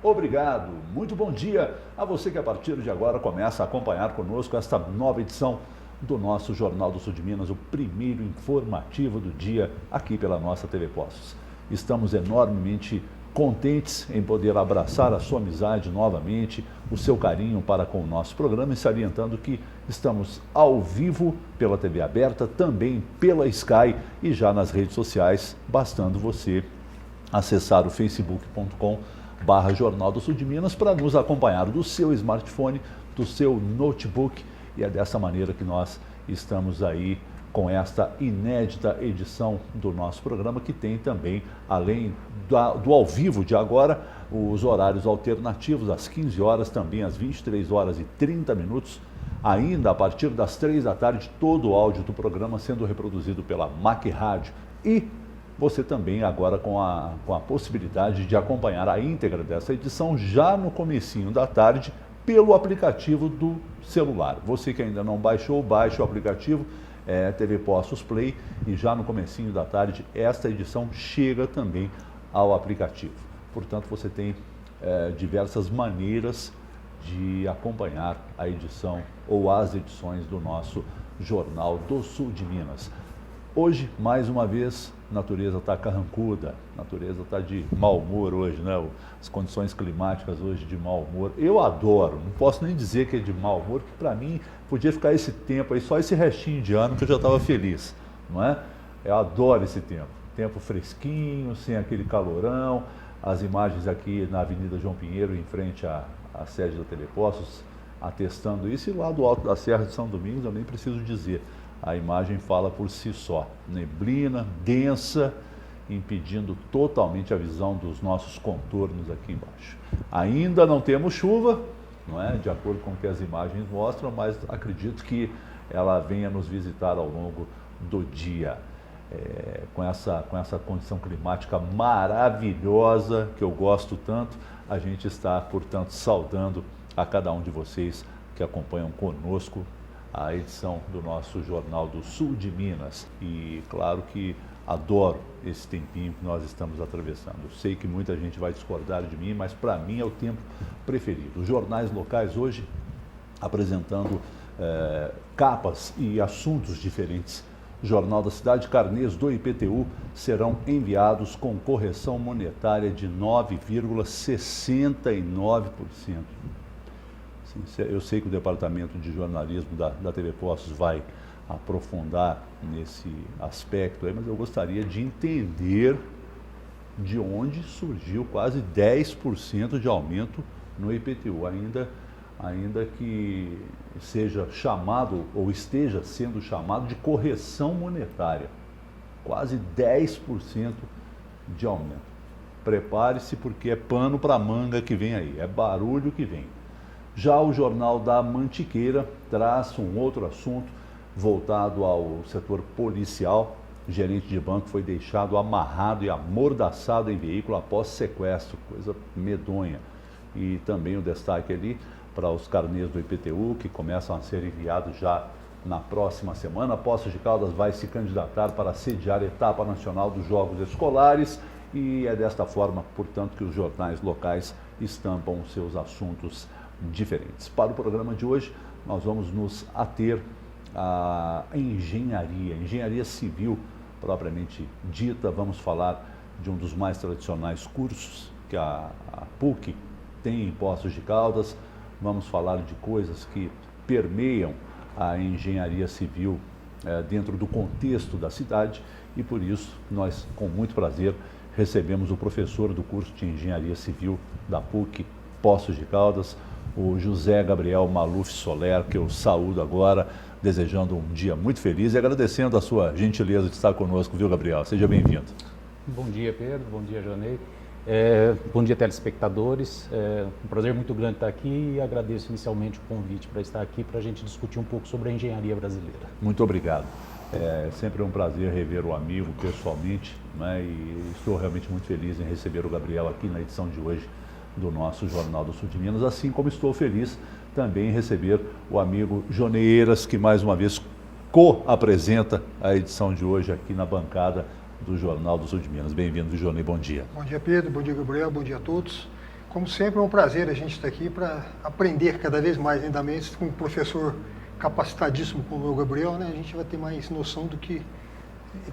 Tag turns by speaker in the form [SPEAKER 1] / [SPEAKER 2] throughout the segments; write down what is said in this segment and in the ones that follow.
[SPEAKER 1] Obrigado, muito bom dia a você que a partir de agora começa a acompanhar conosco esta nova edição do nosso Jornal do Sul de Minas, o primeiro informativo do dia aqui pela nossa TV Poços. Estamos enormemente contentes em poder abraçar a sua amizade novamente, o seu carinho para com o nosso programa e salientando que estamos ao vivo pela TV aberta, também pela Sky e já nas redes sociais, bastando você acessar o facebook.com/Jornal do Sul de Minas para nos acompanhar do seu smartphone, do seu notebook, e é dessa maneira que nós estamos aí com esta inédita edição do nosso programa, que tem também, além do ao vivo de agora, os horários alternativos, às 15 horas, também às 23 horas e 30 minutos, ainda a partir das 3 da tarde, todo o áudio do programa sendo reproduzido pela MAC Rádio e você também agora com a possibilidade de acompanhar a íntegra dessa edição já no comecinho da tarde pelo aplicativo do celular. Você que ainda não baixou, baixe o aplicativo TV Poços Play e já no comecinho da tarde esta edição chega também ao aplicativo. Portanto, você tem diversas maneiras de acompanhar a edição ou as edições do nosso Jornal do Sul de Minas. Hoje, mais uma vez, a natureza está carrancuda, a natureza está de mau humor hoje, né? As condições climáticas hoje de mau humor. Eu adoro, não posso nem dizer que é de mau humor, porque para mim podia ficar esse tempo aí, só esse restinho de ano que eu já estava feliz, não é? Eu adoro esse tempo fresquinho, sem aquele calorão, as imagens aqui na Avenida João Pinheiro, em frente à sede da TV Poços, atestando isso, e lá do alto da Serra de São Domingos eu nem preciso dizer. A imagem fala por si só, neblina, densa, impedindo totalmente a visão dos nossos contornos aqui embaixo. Ainda não temos chuva, não é? De acordo com o que as imagens mostram, mas acredito que ela venha nos visitar ao longo do dia. Com essa condição climática maravilhosa, que eu gosto tanto, a gente está, portanto, saudando a cada um de vocês que acompanham conosco a edição do nosso Jornal do Sul de Minas. E claro que adoro esse tempinho que nós estamos atravessando. Eu sei que muita gente vai discordar de mim, mas para mim é o tempo preferido. Os jornais locais hoje apresentando capas e assuntos diferentes. O Jornal da Cidade, carnês do IPTU serão enviados com correção monetária de 9,69%. Eu sei que o Departamento de Jornalismo da TV Poços vai aprofundar nesse aspecto aí, mas eu gostaria de entender de onde surgiu quase 10% de aumento no IPTU, ainda que seja chamado ou esteja sendo chamado de correção monetária. Quase 10% de aumento. Prepare-se, porque é pano para manga que vem aí, é barulho que vem. Já o Jornal da Mantiqueira traz um outro assunto voltado ao setor policial. O gerente de banco foi deixado amarrado e amordaçado em veículo após sequestro, coisa medonha. E também o destaque ali para os carnês do IPTU, que começam a ser enviados já na próxima semana. Poços de Caldas vai se candidatar para sediar a etapa nacional dos Jogos Escolares e é desta forma, portanto, que os jornais locais estampam os seus assuntos diferentes. Para o programa de hoje, nós vamos nos ater à engenharia civil propriamente dita. Vamos falar de um dos mais tradicionais cursos que a PUC tem em Poços de Caldas. Vamos falar de coisas que permeiam a engenharia civil dentro do contexto da cidade e por isso nós, com muito prazer, recebemos o professor do curso de engenharia civil da PUC Poços de Caldas, o José Gabriel Maluf Soler, que eu saúdo agora, desejando um dia muito feliz e agradecendo a sua gentileza de estar conosco, viu, Gabriel? Seja bem-vindo.
[SPEAKER 2] Bom dia, Pedro. Bom dia, Janei. Bom dia, telespectadores. Um prazer muito grande estar aqui e agradeço inicialmente o convite para estar aqui para a gente discutir um pouco sobre a engenharia brasileira.
[SPEAKER 1] Muito obrigado. Sempre é um prazer rever o amigo pessoalmente, né? E estou realmente muito feliz em receber o Gabriel aqui na edição de hoje do nosso Jornal do Sul de Minas, assim como estou feliz também em receber o amigo Joneiras, que mais uma vez co-apresenta a edição de hoje aqui na bancada do Jornal do Sul de Minas. Bem-vindo, Jonei, bom dia.
[SPEAKER 3] Bom dia, Pedro, bom dia, Gabriel, bom dia a todos. Como sempre, é um prazer a gente estar aqui para aprender cada vez mais, ainda mais com um professor capacitadíssimo como o Gabriel, né? A gente vai ter mais noção do que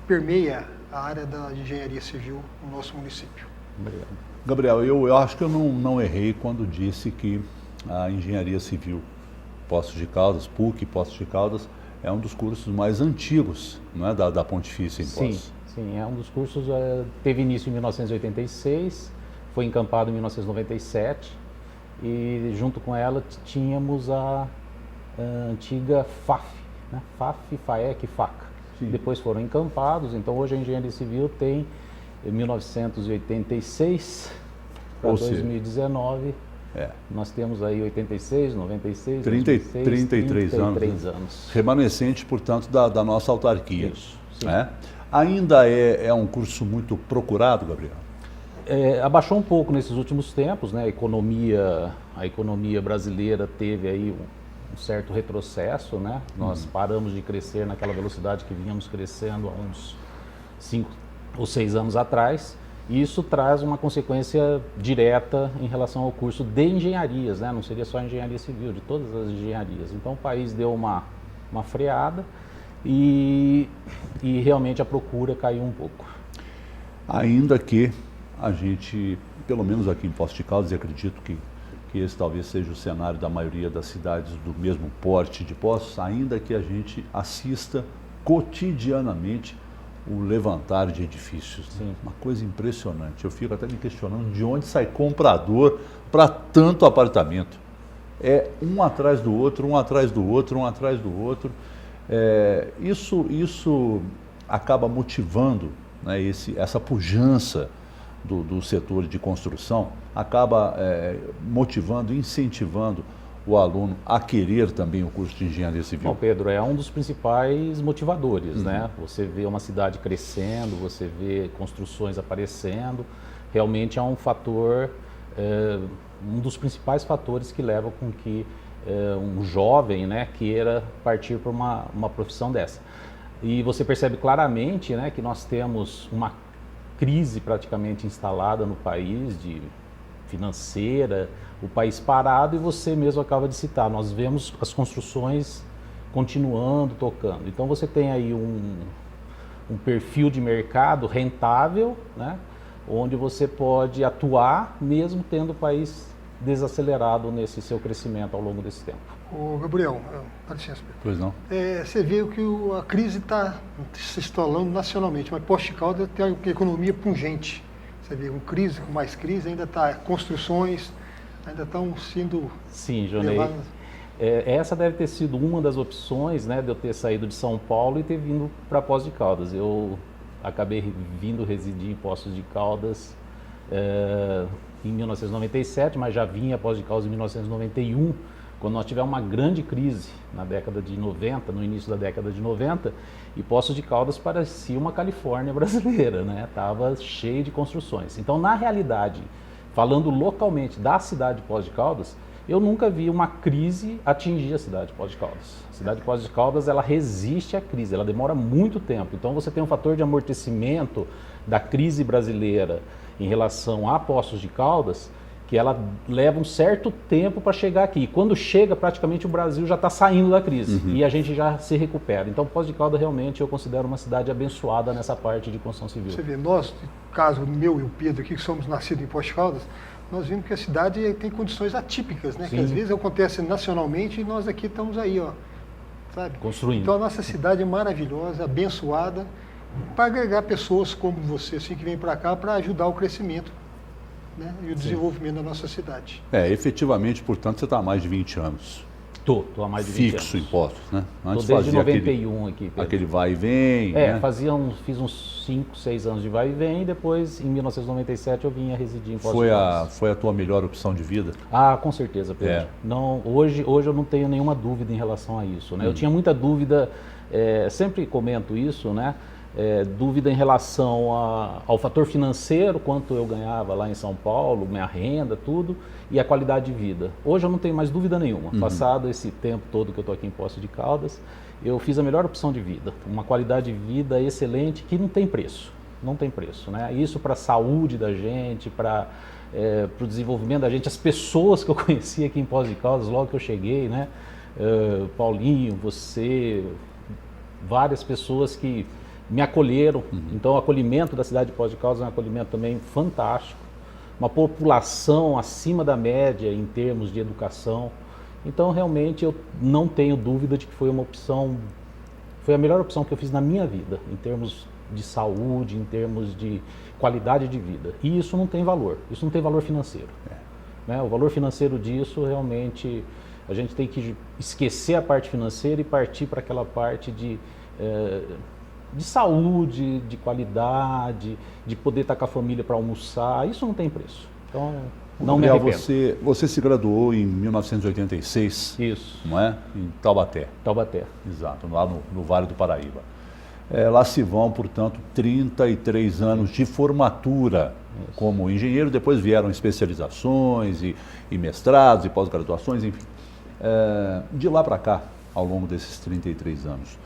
[SPEAKER 3] permeia a área da engenharia civil no nosso município.
[SPEAKER 1] Obrigado. Gabriel, eu acho que eu não errei quando disse que a engenharia civil Poços de Caldas, PUC Poços de Caldas, é um dos cursos mais antigos, não é, da Pontifícia em Poços.
[SPEAKER 2] Sim, é um dos cursos, teve início em 1986, foi encampado em 1997 e junto com ela tínhamos a antiga FAF, né? FAF, FAEC, FACA. Sim. Depois foram encampados, então hoje a engenharia civil tem 1986 para 2019. Nós temos aí 86, 96,
[SPEAKER 1] 33 anos. Remanescente, portanto, da nossa autarquia.
[SPEAKER 2] Isso,
[SPEAKER 1] né? Ainda é um curso muito procurado, Gabriel?
[SPEAKER 2] Abaixou um pouco nesses últimos tempos, né? A economia brasileira teve aí um certo retrocesso, né? Nós paramos de crescer naquela velocidade que vínhamos crescendo há uns 5 ou 6 anos atrás. E isso traz uma consequência direta em relação ao curso de engenharias, né? Não seria só engenharia civil, de todas as engenharias. Então o país deu uma freada e realmente a procura caiu um pouco.
[SPEAKER 1] Ainda que a gente, pelo menos aqui em Poços de Caldas, e acredito que esse talvez seja o cenário da maioria das cidades do mesmo porte de Poços, ainda que a gente assista cotidianamente o levantar de edifícios. Né? Uma coisa impressionante. Eu fico até me questionando de onde sai comprador para tanto apartamento. É um atrás do outro, um atrás do outro, um atrás do outro. Isso acaba motivando, né, essa pujança do setor de construção, acaba motivando, incentivando o aluno a querer também o curso de engenharia civil.
[SPEAKER 2] Bom, Pedro, é um dos principais motivadores, né? Você vê uma cidade crescendo, você vê construções aparecendo, realmente é um fator, um dos principais fatores que leva com que um jovem, né, queira partir para uma profissão dessa. E você percebe claramente, né, que nós temos uma crise praticamente instalada no país, financeira, o país parado, e você mesmo acaba de citar, nós vemos as construções continuando, tocando. Então você tem aí um perfil de mercado rentável, né, onde você pode atuar mesmo tendo o país desacelerado nesse seu crescimento ao longo desse tempo.
[SPEAKER 3] Ô Gabriel, dá licença.
[SPEAKER 1] Pois não.
[SPEAKER 3] Você vê que a crise está se instalando nacionalmente, mas Poços de Caldas tem uma economia pungente. Você vê, com mais crise, ainda está construções, ainda estão sendo...
[SPEAKER 2] Sim, Jonei. Essa deve ter sido uma das opções, né, de eu ter saído de São Paulo e ter vindo para Poços de Caldas. Eu acabei vindo residir em Poços de Caldas em 1997, mas já vinha a Poços de Caldas em 1991, quando nós tivemos uma grande crise na década de 90, no início da década de 90, e Poços de Caldas parecia uma Califórnia brasileira, né? Estava cheio de construções. Então, na realidade, falando localmente da cidade de Poços de Caldas, eu nunca vi uma crise atingir a cidade de Poços de Caldas. A cidade de Poços de Caldas, ela resiste à crise, ela demora muito tempo. Então, você tem um fator de amortecimento da crise brasileira em relação a Poços de Caldas, que ela leva um certo tempo para chegar aqui. E quando chega, praticamente o Brasil já está saindo da crise e a gente já se recupera. Então, Poços de Caldas realmente eu considero uma cidade abençoada nessa parte de construção civil.
[SPEAKER 3] Você vê, nós, no caso meu e o Pedro aqui, que somos nascidos em Poços de Caldas, nós vimos que a cidade tem condições atípicas, né? Sim. Que às vezes acontece nacionalmente e nós aqui estamos aí, ó, sabe?
[SPEAKER 2] Construindo.
[SPEAKER 3] Então a nossa cidade é maravilhosa, abençoada, para agregar pessoas como você, assim, que vem para cá para ajudar o crescimento, né, e o desenvolvimento da nossa cidade.
[SPEAKER 1] Efetivamente, portanto, você está há mais de 20 anos.
[SPEAKER 2] Estou há mais de 20 anos.
[SPEAKER 1] Fixo em Poços, né?
[SPEAKER 2] Antes desde 91 aqui, Pedro.
[SPEAKER 1] Aquele vai e vem, né?
[SPEAKER 2] Fiz uns 5, 6 anos de vai e vem, e depois, em 1997, eu vim a residir em Poços de Caldas.
[SPEAKER 1] Foi a tua melhor opção de vida?
[SPEAKER 2] Ah, com certeza, Pedro. Não, hoje eu não tenho nenhuma dúvida em relação a isso, né? Eu tinha muita dúvida sempre comento isso, né? Dúvida em relação ao fator financeiro, quanto eu ganhava lá em São Paulo, minha renda, tudo, e a qualidade de vida. Hoje eu não tenho mais dúvida nenhuma. Passado esse tempo todo que eu estou aqui em Poços de Caldas, eu fiz a melhor opção de vida, uma qualidade de vida excelente que não tem preço, não tem preço, né? Isso para a saúde da gente, para o desenvolvimento da gente, as pessoas que eu conheci aqui em Poços de Caldas logo que eu cheguei, né? Paulinho, você, várias pessoas que me acolheram. Então o acolhimento da cidade de Poços de Caldas é um acolhimento também fantástico, uma população acima da média em termos de educação. Então realmente eu não tenho dúvida de que foi a melhor opção que eu fiz na minha vida, em termos de saúde, em termos de qualidade de vida. E isso não tem valor, isso não tem valor financeiro. Né? O valor financeiro disso realmente, a gente tem que esquecer a parte financeira e partir para aquela parte de saúde, de qualidade, de poder estar com a família para almoçar. Isso não tem preço. Então, não me arrependo.
[SPEAKER 1] Você se graduou em 1986.
[SPEAKER 2] Isso.
[SPEAKER 1] Não é? Em Taubaté.
[SPEAKER 2] Taubaté.
[SPEAKER 1] Exato, lá no Vale do Paraíba. Lá se vão, portanto, 33 anos de formatura como engenheiro. Depois vieram especializações e mestrados e pós-graduações, enfim. De lá para cá, ao longo desses 33 anos,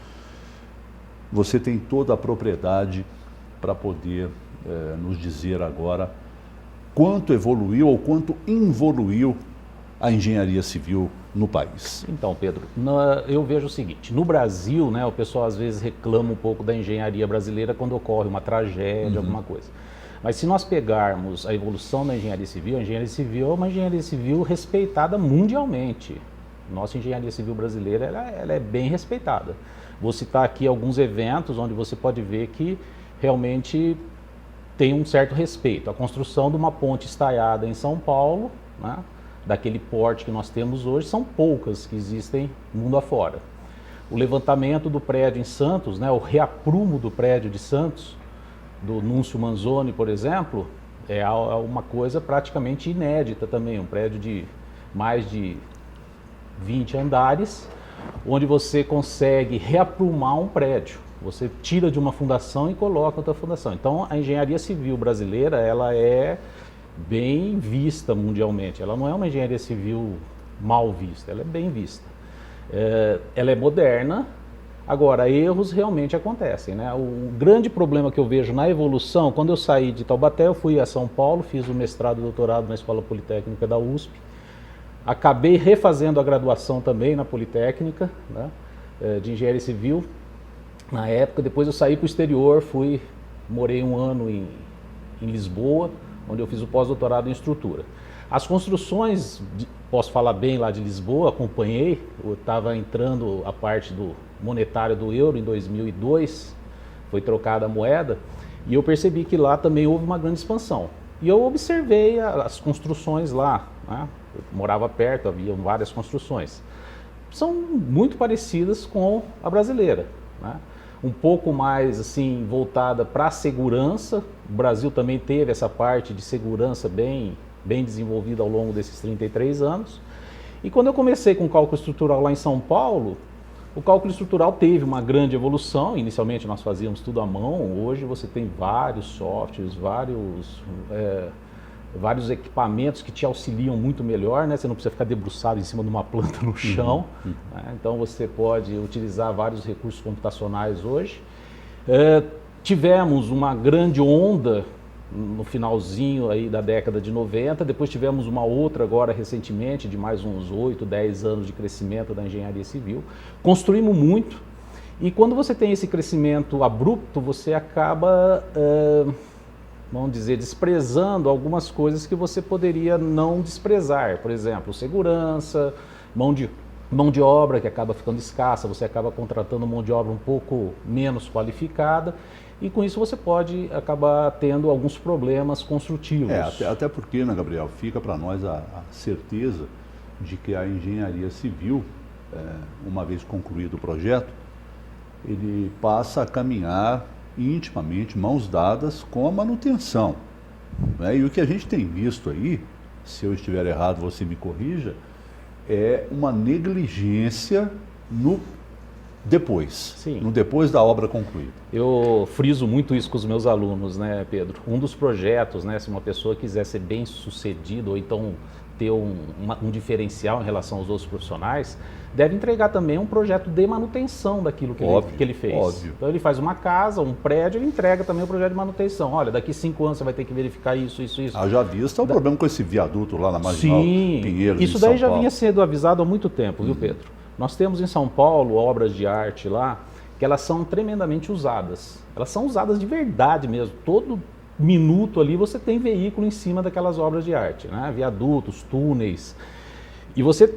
[SPEAKER 1] você tem toda a propriedade para poder nos dizer agora quanto evoluiu ou quanto involuiu a engenharia civil no país.
[SPEAKER 2] Então, Pedro, eu vejo o seguinte, no Brasil, né, o pessoal às vezes reclama um pouco da engenharia brasileira quando ocorre uma tragédia, alguma coisa. Mas se nós pegarmos a evolução da engenharia civil, a engenharia civil é uma engenharia civil respeitada mundialmente. Nossa engenharia civil brasileira ela é bem respeitada. Vou citar aqui alguns eventos onde você pode ver que realmente tem um certo respeito. A construção de uma ponte estaiada em São Paulo, né, daquele porte que nós temos hoje, são poucas que existem mundo afora. O levantamento do prédio em Santos, né, o reaprumo do prédio de Santos, do Núncio Manzoni, por exemplo, é uma coisa praticamente inédita também. Um prédio de mais de 20 andares, onde você consegue reaprumar um prédio. Você tira de uma fundação e coloca outra fundação. Então, a engenharia civil brasileira, ela é bem vista mundialmente. Ela não é uma engenharia civil mal vista, ela é bem vista. Ela é moderna. Agora, erros realmente acontecem, né? O grande problema que eu vejo na evolução, quando eu saí de Taubaté, eu fui a São Paulo, fiz o mestrado e doutorado na Escola Politécnica da USP. Acabei refazendo a graduação também na Politécnica, né, de Engenharia Civil. Na época, depois eu saí para o exterior, morei um ano em Lisboa, onde eu fiz o pós-doutorado em estrutura. As construções, posso falar bem lá de Lisboa, acompanhei, eu estava entrando a parte do monetário do euro em 2002, foi trocada a moeda, e eu percebi que lá também houve uma grande expansão. E eu observei as construções lá, né? Eu morava perto, havia várias construções. São muito parecidas com a brasileira, né? Um pouco mais assim voltada para a segurança. O Brasil também teve essa parte de segurança bem desenvolvida ao longo desses 33 anos. E quando eu comecei com o cálculo estrutural lá em São Paulo, o cálculo estrutural teve uma grande evolução. Inicialmente nós fazíamos tudo à mão, hoje você tem vários softwares, vários equipamentos que te auxiliam muito melhor, né? Você não precisa ficar debruçado em cima de uma planta no chão, né? Então você pode utilizar vários recursos computacionais hoje. Tivemos uma grande onda no finalzinho aí da década de 90, depois tivemos uma outra agora recentemente, de mais uns 8, 10 anos de crescimento da engenharia civil. Construímos muito, e quando você tem esse crescimento abrupto, você acaba, vamos dizer, desprezando algumas coisas que você poderia não desprezar. Por exemplo, segurança, mão de obra que acaba ficando escassa, você acaba contratando mão de obra um pouco menos qualificada, e com isso você pode acabar tendo alguns problemas construtivos.
[SPEAKER 1] Até porque, né, Gabriel, fica para nós a certeza de que a engenharia civil, uma vez concluído o projeto, ele passa a caminhar intimamente, mãos dadas com a manutenção, né? E o que a gente tem visto aí, se eu estiver errado você me corrija, é uma negligência no depois,
[SPEAKER 2] Sim.
[SPEAKER 1] no depois da obra concluída.
[SPEAKER 2] Eu friso muito isso com os meus alunos, né, Pedro? Um dos projetos, né, se uma pessoa quiser ser bem sucedida ou então ter um diferencial em relação aos outros profissionais, deve entregar também um projeto de manutenção daquilo que, ele fez.
[SPEAKER 1] Óbvio.
[SPEAKER 2] Então ele faz uma casa, um prédio, ele entrega também o projeto de manutenção. Olha, daqui 5 anos você vai ter que verificar isso.
[SPEAKER 1] Haja vista o problema com esse viaduto lá na Marginal Pinheiros,
[SPEAKER 2] isso daí já vinha sendo avisado há muito tempo, viu, Pedro? Nós temos em São Paulo obras de arte lá que elas são tremendamente usadas. Elas são usadas de verdade mesmo. Todo minuto ali você tem veículo em cima daquelas obras de arte, né? Viadutos, túneis. E você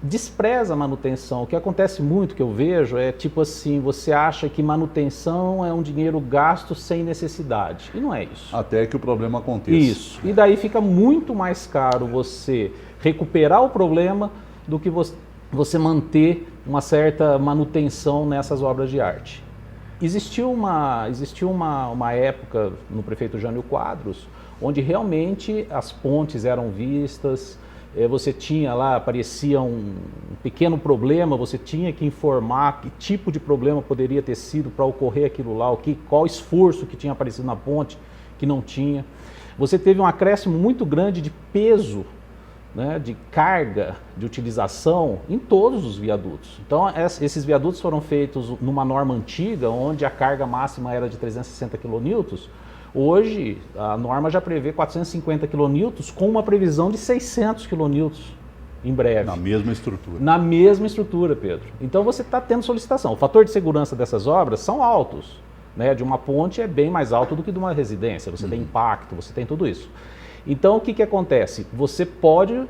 [SPEAKER 2] despreza a manutenção. O que acontece muito, que eu vejo, é tipo assim, você acha que manutenção é um dinheiro gasto sem necessidade. E não é isso.
[SPEAKER 1] Até que o problema aconteça.
[SPEAKER 2] Isso. E daí fica muito mais caro você recuperar o problema do que você manter uma certa manutenção nessas obras de arte. Existiu uma época no prefeito Jânio Quadros, onde realmente as pontes eram vistas, você tinha lá, aparecia um pequeno problema, você tinha que informar que tipo de problema poderia ter sido para ocorrer aquilo lá, qual esforço que tinha aparecido na ponte, que não tinha. Você teve um acréscimo muito grande de peso, né, de carga, de utilização em todos os viadutos. Então, esses viadutos foram feitos numa norma antiga, onde a carga máxima era de 360 kN. Hoje, a norma já prevê 450 kN, com uma previsão de 600 kN em breve.
[SPEAKER 1] Na mesma estrutura.
[SPEAKER 2] Na mesma estrutura, Pedro. Então, você está tendo solicitação. O fator de segurança dessas obras são altos, né? De uma ponte é bem mais alto do que de uma residência. Você tem impacto, você tem tudo isso. Então, o que acontece? Você pode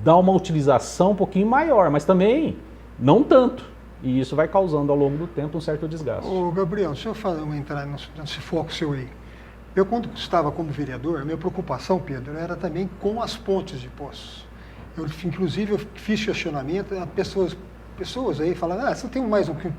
[SPEAKER 2] dar uma utilização um pouquinho maior, mas também não tanto. E isso vai causando ao longo do tempo um certo desgaste.
[SPEAKER 3] Ô Gabriel, se eu entrar nesse foco seu aí, eu quando estava como vereador, a minha preocupação, Pedro, era também com as pontes de Poços. Inclusive, eu fiz questionamento, pessoas aí falavam, você tem mais um que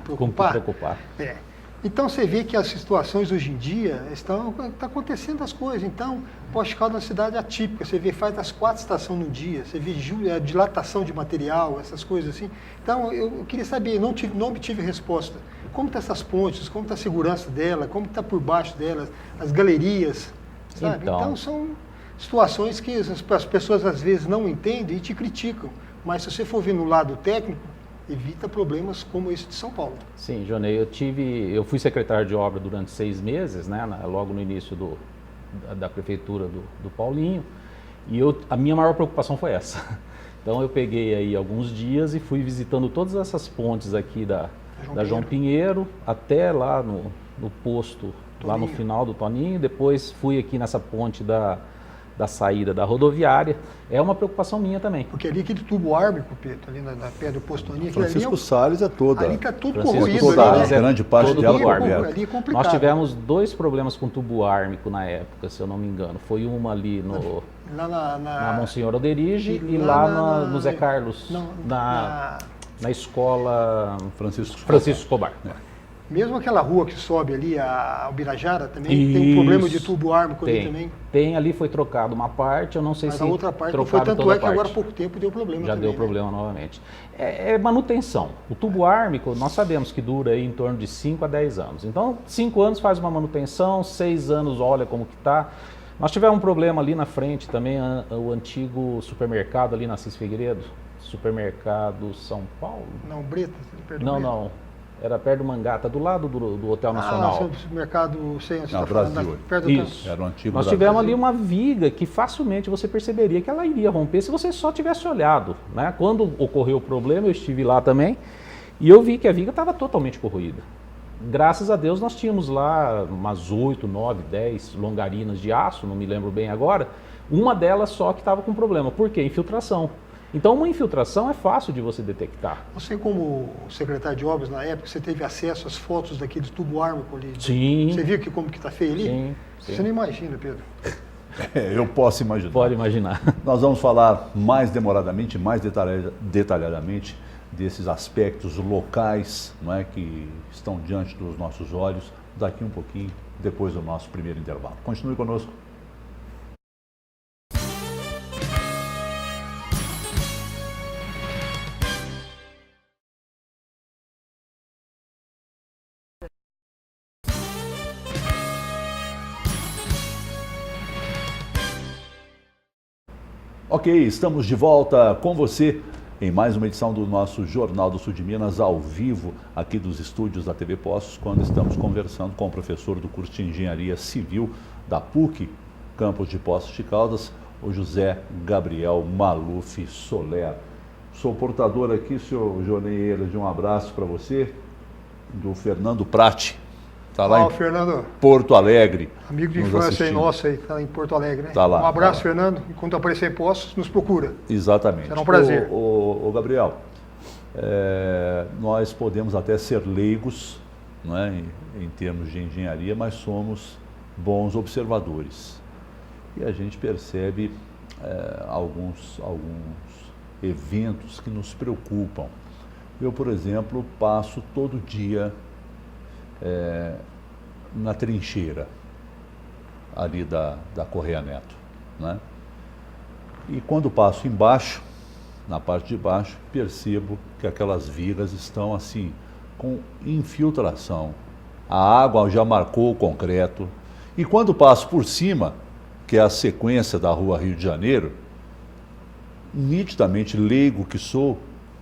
[SPEAKER 3] preocupar? É. Então você vê que as situações hoje em dia está acontecendo as coisas. Então, Poços de Caldas é uma cidade atípica. Você vê, faz as 4 estações no dia, você vê a dilatação de material, essas coisas assim. Então, eu queria saber, não obtive resposta. Como estão essas pontes, como está a segurança dela, como está por baixo delas, as galerias, sabe? Então são situações que as pessoas às vezes não entendem e te criticam. Mas se você for ver no lado técnico, evita problemas como esse de São Paulo.
[SPEAKER 2] Sim, Jonei, eu fui secretário de obra durante 6 meses, né, logo no início da prefeitura do Paulinho, e a minha maior preocupação foi essa. Então eu peguei aí alguns dias e fui visitando todas essas pontes aqui da João Pinheiro, até lá no posto, Toninho. Lá no final do Toninho, depois fui aqui nessa ponte da saída da rodoviária. É uma preocupação minha também.
[SPEAKER 3] Porque ali aquele tubo ármico, Pedro, ali na perto do posto Toninho,
[SPEAKER 1] Francisco Salles é toda.
[SPEAKER 3] Ali está tudo
[SPEAKER 1] corroído.
[SPEAKER 3] corroído.
[SPEAKER 1] Grande parte dela
[SPEAKER 3] coberta. Ali é complicado.
[SPEAKER 2] Nós tivemos 2 problemas com tubo ármico na época, se eu não me engano. Foi uma ali na Monsenhor Alderige e lá no Zé Carlos, na escola Francisco Escobar.
[SPEAKER 3] Mesmo aquela rua que sobe ali, a Albirajara, também tem um problema de tubo ármico ali também.
[SPEAKER 2] Tem, ali foi trocado uma parte, eu não sei se
[SPEAKER 3] a outra parte
[SPEAKER 2] não
[SPEAKER 3] foi, tanto é que agora há pouco tempo deu problema
[SPEAKER 2] já
[SPEAKER 3] também.
[SPEAKER 2] Deu problema novamente. É manutenção. O tubo ármico, nós sabemos que dura aí em torno de 5 a 10 anos. Então, 5 anos faz uma manutenção, 6 anos olha como que está. Nós tivemos um problema ali na frente também, o antigo supermercado ali na Assis Figueiredo, Supermercado São Paulo.
[SPEAKER 3] Não, Bretas, perto
[SPEAKER 2] do Não. Era perto do Mangata, do lado do Hotel Nacional.
[SPEAKER 3] O supermercado
[SPEAKER 1] Brasil.
[SPEAKER 3] Perto
[SPEAKER 2] Isso.
[SPEAKER 1] Era o antigo
[SPEAKER 2] Nós
[SPEAKER 1] Brasil.
[SPEAKER 2] tivemos ali uma viga que facilmente você perceberia que ela iria romper se você só tivesse olhado, né? Quando ocorreu o problema, eu estive lá também e eu vi que a viga estava totalmente corroída. Graças a Deus nós tínhamos lá umas 8, 9, 10 longarinas de aço, não me lembro bem agora. Uma delas só que estava com problema. Por quê? Infiltração. Então, uma infiltração é fácil de você detectar.
[SPEAKER 3] Você, como secretário de obras na época, você teve acesso às fotos daquele tubo ármico ali?
[SPEAKER 2] Sim.
[SPEAKER 3] Você viu como que está feio ali?
[SPEAKER 2] Sim.
[SPEAKER 3] Você não imagina, Pedro.
[SPEAKER 1] Eu posso imaginar.
[SPEAKER 2] Pode imaginar.
[SPEAKER 1] Nós vamos falar mais demoradamente, mais detalhadamente desses aspectos locais, não é, que estão diante dos nossos olhos daqui um pouquinho, depois do nosso primeiro intervalo. Continue conosco. Ok, estamos de volta com você em mais uma edição do nosso Jornal do Sul de Minas, ao vivo, aqui dos estúdios da TV Poços, quando estamos conversando com o professor do curso de Engenharia Civil da PUC, campus de Poços de Caldas, o José Gabriel Maluf Soler. Sou portador aqui, senhor Joneira, de um abraço para você, do Fernando Prati. Está lá em
[SPEAKER 3] Fernando.
[SPEAKER 1] Porto Alegre.
[SPEAKER 3] Amigo de infância aí nosso aí, que está em Porto Alegre, né?
[SPEAKER 1] Tá lá,
[SPEAKER 3] um abraço,
[SPEAKER 1] tá lá.
[SPEAKER 3] Fernando. E quando aparecer em Poços, nos procura.
[SPEAKER 1] Exatamente.
[SPEAKER 3] Será um prazer.
[SPEAKER 1] Ô, Gabriel, nós podemos até ser leigos, não é, em termos de engenharia, mas somos bons observadores. E a gente percebe alguns eventos que nos preocupam. Eu, por exemplo, passo todo dia na trincheira ali da Correia Neto, né? E quando passo embaixo, na parte de baixo, percebo que aquelas vigas estão assim, com infiltração. A água já marcou o concreto. E quando passo por cima, que é a sequência da rua Rio de Janeiro, nitidamente leigo que sou,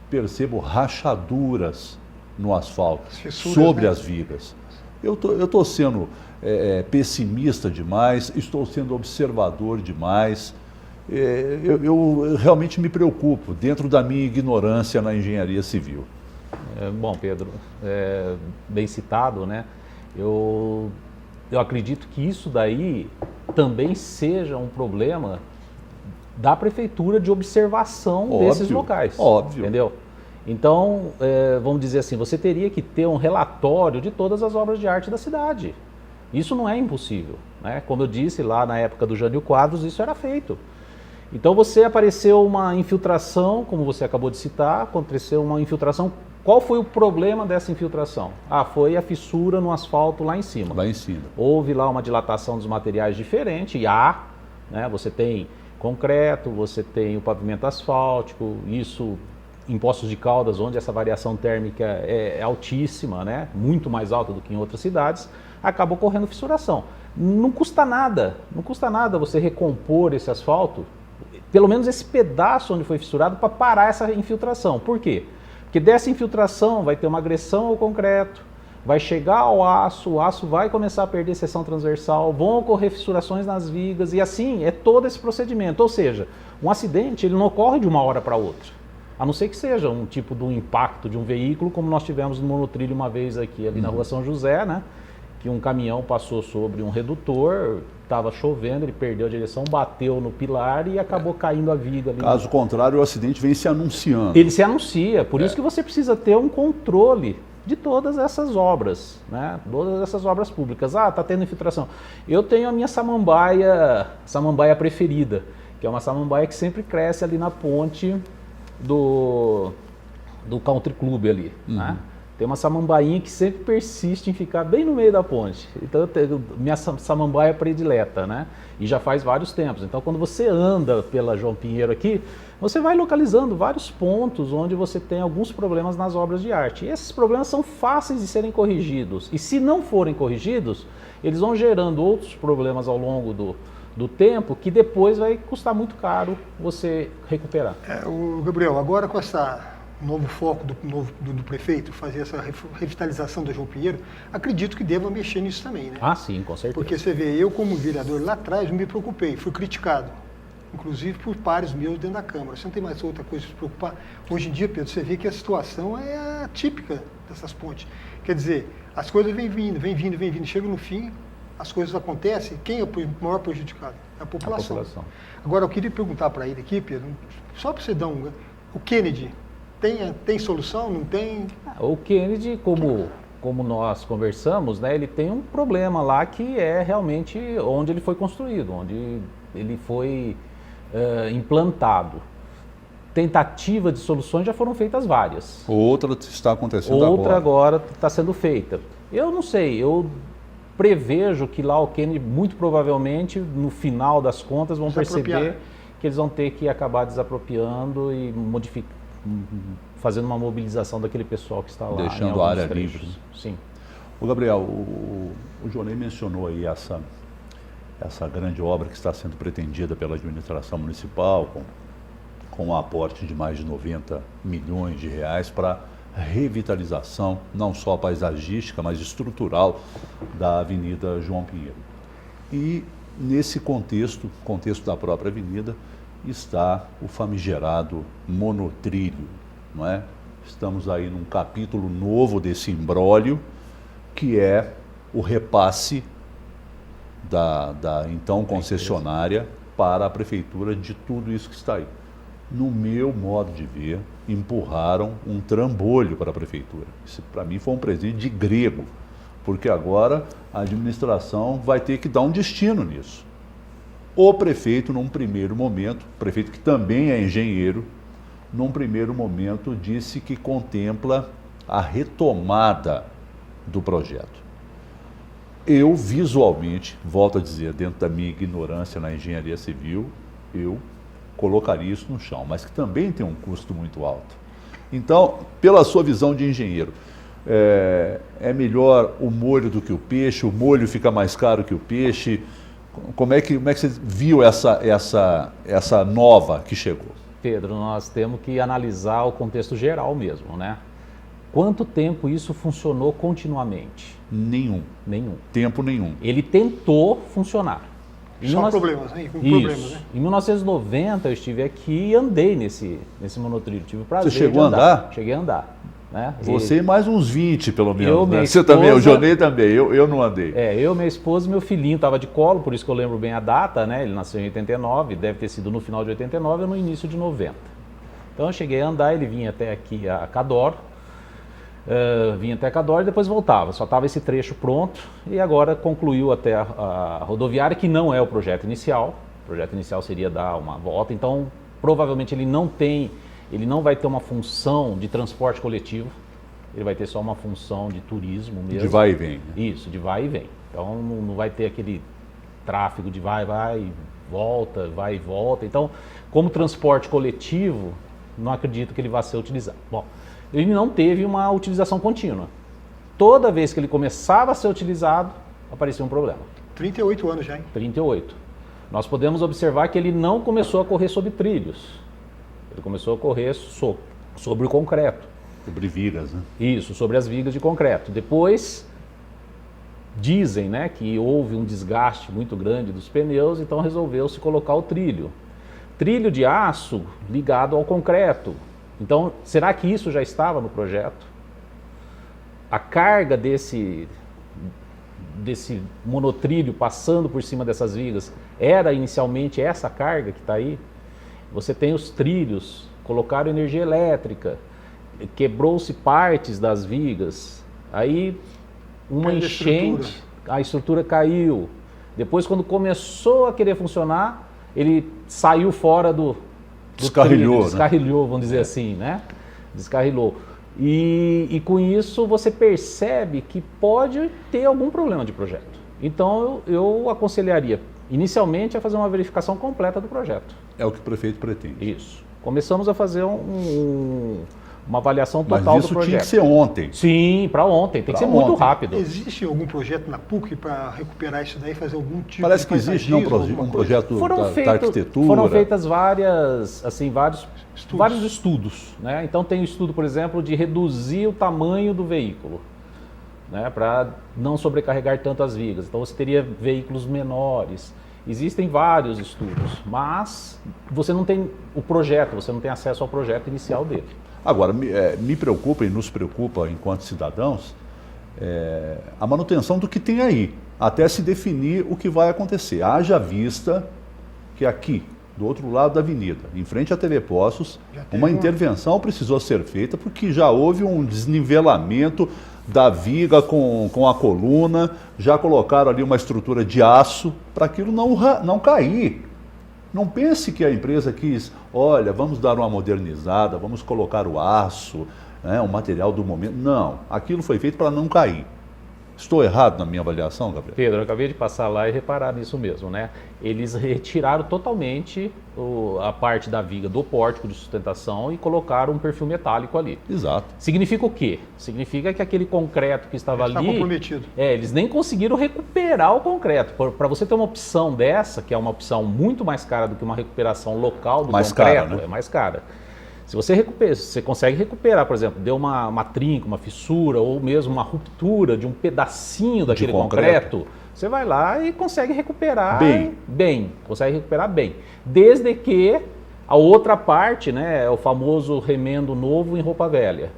[SPEAKER 1] percebo rachaduras no asfalto, sobre, né, as vigas. Eu estou sendo pessimista demais, estou sendo observador demais. Eu realmente me preocupo, dentro da minha ignorância na engenharia civil.
[SPEAKER 2] Bom, Pedro, bem citado, né? Eu acredito que isso daí também seja um problema da prefeitura de observação desses locais.
[SPEAKER 1] Óbvio.
[SPEAKER 2] Entendeu? Então, vamos dizer assim, você teria que ter um relatório de todas as obras de arte da cidade. Isso não é impossível, né? Como eu disse lá na época do Jânio Quadros, isso era feito. Então você apareceu uma infiltração, como você acabou de citar, aconteceu uma infiltração. Qual foi o problema dessa infiltração? Foi a fissura no asfalto lá em cima.
[SPEAKER 1] Lá em cima.
[SPEAKER 2] Houve lá uma dilatação dos materiais diferente, né? Você tem concreto, você tem o pavimento asfáltico, isso em Poços de Caldas, onde essa variação térmica é altíssima, né? Muito mais alta do que em outras cidades, acaba ocorrendo fissuração. Não custa nada você recompor esse asfalto, pelo menos esse pedaço onde foi fissurado, para parar essa infiltração. Por quê? Porque dessa infiltração vai ter uma agressão ao concreto, vai chegar ao aço, o aço vai começar a perder seção transversal, vão ocorrer fissurações nas vigas, e assim é todo esse procedimento. Ou seja, um acidente ele não ocorre de uma hora para outra, a não ser que seja um tipo de um impacto de um veículo, como nós tivemos no monotrilho uma vez aqui ali na Rua São José, né? Que um caminhão passou sobre um redutor, estava chovendo, ele perdeu a direção, bateu no pilar e acabou caindo a viga ali.
[SPEAKER 1] Caso contrário, o acidente vem se anunciando.
[SPEAKER 2] Ele se anuncia, por isso que você precisa ter um controle de todas essas obras, né? Todas essas obras públicas. Tá tendo infiltração. Eu tenho a minha samambaia preferida, que é uma samambaia que sempre cresce ali na ponte do Country Club ali, né? Tem uma samambainha que sempre persiste em ficar bem no meio da ponte. Então eu tenho minha samambaia predileta, né? E já faz vários tempos. Então quando você anda pela João Pinheiro aqui, você vai localizando vários pontos onde você tem alguns problemas nas obras de arte. E esses problemas são fáceis de serem corrigidos. E se não forem corrigidos, eles vão gerando outros problemas ao longo do tempo, que depois vai custar muito caro você recuperar.
[SPEAKER 3] O Gabriel, agora com essa novo foco do prefeito, fazer essa revitalização da João Pinheiro, acredito que deva mexer nisso também, né?
[SPEAKER 2] Sim, com certeza.
[SPEAKER 3] Porque você vê, eu como vereador lá atrás, me preocupei, fui criticado, inclusive por pares meus dentro da Câmara. Você não tem mais outra coisa para se preocupar? Hoje em dia, Pedro, você vê que a situação é atípica dessas pontes. Quer dizer, as coisas vêm vindo, chega no fim, as coisas acontecem, quem é o maior prejudicado? É a população. Agora, eu queria perguntar para ele aqui, Pedro, só para você dar o Kennedy, tem solução, não tem?
[SPEAKER 2] O Kennedy, como nós conversamos, né, ele tem um problema lá que é realmente onde ele foi construído, onde ele foi implantado. Tentativa de soluções já foram feitas várias.
[SPEAKER 1] Outra está acontecendo
[SPEAKER 2] Outra agora está sendo feita. Eu não sei, eu prevejo que lá o Kennedy, muito provavelmente, no final das contas, vão perceber que eles vão ter que acabar desapropriando e fazendo uma mobilização daquele pessoal que está lá.
[SPEAKER 1] Deixando a área livre.
[SPEAKER 2] Sim.
[SPEAKER 1] O Gabriel, o Jonei mencionou aí essa grande obra que está sendo pretendida pela administração municipal, com um aporte de mais de 90 milhões de reais para revitalização, não só paisagística, mas estrutural da Avenida João Pinheiro. E nesse contexto da própria avenida, está o famigerado monotrilho, não é? Estamos aí num capítulo novo desse imbróglio, que é o repasse da então concessionária para a prefeitura de tudo isso que está aí. No meu modo de ver, empurraram um trambolho para a prefeitura. Isso, para mim, foi um presente de grego, porque agora a administração vai ter que dar um destino nisso. O prefeito, num primeiro momento, o prefeito que também é engenheiro, num primeiro momento disse que contempla a retomada do projeto. Eu, visualmente, volto a dizer, dentro da minha ignorância na engenharia civil, eu colocaria isso no chão, mas que também tem um custo muito alto. Então, pela sua visão de engenheiro, é melhor o molho do que o peixe, o molho fica mais caro que o peixe. Como é que você viu essa nova que chegou?
[SPEAKER 2] Pedro, nós temos que analisar o contexto geral mesmo, né? Quanto tempo isso funcionou continuamente?
[SPEAKER 1] Nenhum. Tempo nenhum.
[SPEAKER 2] Ele tentou funcionar.
[SPEAKER 3] Só problemas, né? Com problemas, né?
[SPEAKER 2] Em 1990 eu estive aqui e andei nesse monotrilho. Tive o prazer
[SPEAKER 1] Você chegou a andar?
[SPEAKER 2] Cheguei a andar. Né?
[SPEAKER 1] Você e mais uns 20, pelo menos. Né? Você
[SPEAKER 2] esposa,
[SPEAKER 1] também, o Jonei também, eu não andei.
[SPEAKER 2] Eu, minha esposa e meu filhinho estava de colo, por isso que eu lembro bem a data, né? Ele nasceu em 89, deve ter sido no final de 89 ou no início de 90. Então eu cheguei a andar, ele vinha até aqui a Cadoro, e depois voltava. Só estava esse trecho pronto e agora concluiu até a rodoviária, que não é o projeto inicial. O projeto inicial seria dar uma volta, então provavelmente ele não vai ter uma função de transporte coletivo, ele vai ter só uma função de turismo mesmo.
[SPEAKER 1] De vai e vem. Né?
[SPEAKER 2] Isso, de vai e vem. Então não vai ter aquele tráfego de vai e volta. Então, como transporte coletivo, não acredito que ele vá ser utilizado. Bom, ele não teve uma utilização contínua. Toda vez que ele começava a ser utilizado, aparecia um problema.
[SPEAKER 3] 38 anos já, hein?
[SPEAKER 2] 38. Nós podemos observar que ele não começou a correr sobre trilhos. Ele começou a correr sobre o concreto.
[SPEAKER 1] Sobre vigas, né?
[SPEAKER 2] Isso, sobre as vigas de concreto. Depois, dizem, né, que houve um desgaste muito grande dos pneus, então resolveu-se colocar o trilho. Trilho de aço ligado ao concreto. Então, será que isso já estava no projeto? A carga desse monotrilho passando por cima dessas vigas era inicialmente essa carga que está aí? Você tem os trilhos, colocaram energia elétrica, quebrou-se partes das vigas, aí uma enchente, a estrutura caiu. Depois, quando começou a querer funcionar, ele saiu fora do
[SPEAKER 1] descarrilhou,
[SPEAKER 2] trilho, descarrilhou, vamos dizer assim, né? Descarrilou. E com isso você percebe que pode ter algum problema de projeto. Então eu aconselharia inicialmente a fazer uma verificação completa do projeto.
[SPEAKER 1] É o que o prefeito pretende.
[SPEAKER 2] Isso. Começamos a fazer uma avaliação total do projeto.
[SPEAKER 1] Mas isso tinha que ser ontem.
[SPEAKER 2] Sim, para ontem. Tem que ser muito rápido.
[SPEAKER 3] Existe algum projeto na PUC para recuperar isso daí, fazer algum tipo
[SPEAKER 1] Parece
[SPEAKER 3] de
[SPEAKER 1] que existe um projeto da arquitetura.
[SPEAKER 2] Foram feitas vários estudos. Né? Então tem o estudo, por exemplo, de reduzir o tamanho do veículo, né? Para não sobrecarregar tanto as vigas. Então você teria veículos menores. Existem vários estudos, mas você não tem o projeto, você não tem acesso ao projeto inicial dele.
[SPEAKER 1] Agora, me preocupa e nos preocupa enquanto cidadãos a manutenção do que tem aí, até se definir o que vai acontecer. Haja vista que aqui, do outro lado da avenida, em frente a Telepostos, uma intervenção precisou ser feita porque já houve um desnivelamento da viga com a coluna, já colocaram ali uma estrutura de aço para aquilo não cair. Não pense que a empresa quis, olha, vamos dar uma modernizada, vamos colocar o aço, né, o material do momento. Não, aquilo foi feito para não cair. Estou errado na minha avaliação, Gabriel?
[SPEAKER 2] Pedro, eu acabei de passar lá e reparar nisso mesmo, né? Eles retiraram totalmente a parte da viga do pórtico de sustentação e colocaram um perfil metálico ali.
[SPEAKER 1] Exato.
[SPEAKER 2] Significa o quê? Significa que aquele concreto que estava ali...
[SPEAKER 3] Está comprometido.
[SPEAKER 2] Eles nem conseguiram recuperar o concreto. Para você ter uma opção dessa, que é uma opção muito mais cara do que uma recuperação local do
[SPEAKER 1] mais
[SPEAKER 2] concreto,
[SPEAKER 1] cara, né?
[SPEAKER 2] é mais cara. Se você consegue recuperar, por exemplo, deu uma trinca, uma fissura ou mesmo uma ruptura de um pedacinho daquele concreto, você vai lá e consegue recuperar bem. Consegue recuperar bem. Desde que a outra parte, né, é o famoso remendo novo em roupa velha.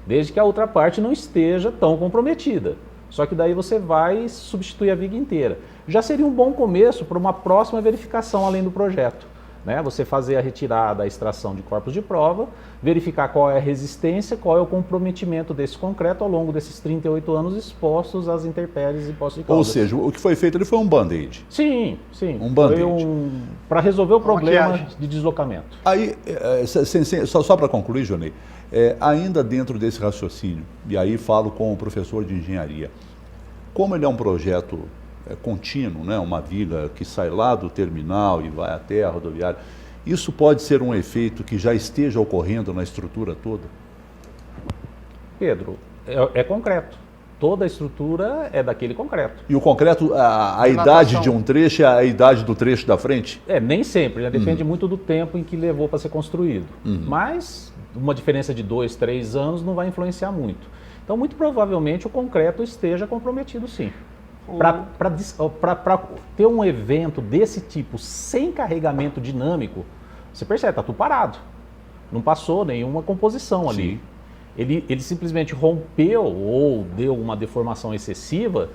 [SPEAKER 2] Desde que a outra parte não esteja tão comprometida. Só que daí você vai substituir a viga inteira. Já seria um bom começo para uma próxima verificação além do projeto. Né? Você fazer a retirada, a extração de corpos de prova, verificar qual é a resistência, qual é o comprometimento desse concreto ao longo desses 38 anos expostos às intempéries e postos de caldas.
[SPEAKER 1] Ou seja, o que foi feito ali foi um band-aid.
[SPEAKER 2] Sim.
[SPEAKER 1] Um band-aid.
[SPEAKER 2] Para resolver o problema
[SPEAKER 3] maquiagem
[SPEAKER 2] de deslocamento.
[SPEAKER 1] Aí, só para concluir, Jonei, ainda dentro desse raciocínio, e aí falo com o professor de engenharia, como ele é um projeto contínuo, né? Uma viga que sai lá do terminal e vai até a rodoviária, isso pode ser um efeito que já esteja ocorrendo na estrutura toda?
[SPEAKER 2] Pedro, é concreto. Toda a estrutura é daquele concreto.
[SPEAKER 1] E o concreto, a idade de um trecho é a idade do trecho da frente?
[SPEAKER 2] Nem sempre, né? Depende muito do tempo em que levou para ser construído. Mas uma diferença de 2, 3 anos não vai influenciar muito. Então, muito provavelmente, o concreto esteja comprometido, sim. Para ter um evento desse tipo sem carregamento dinâmico, você percebe, está tudo parado. Não passou nenhuma composição ali.
[SPEAKER 1] Sim.
[SPEAKER 2] Ele simplesmente rompeu ou deu uma deformação excessiva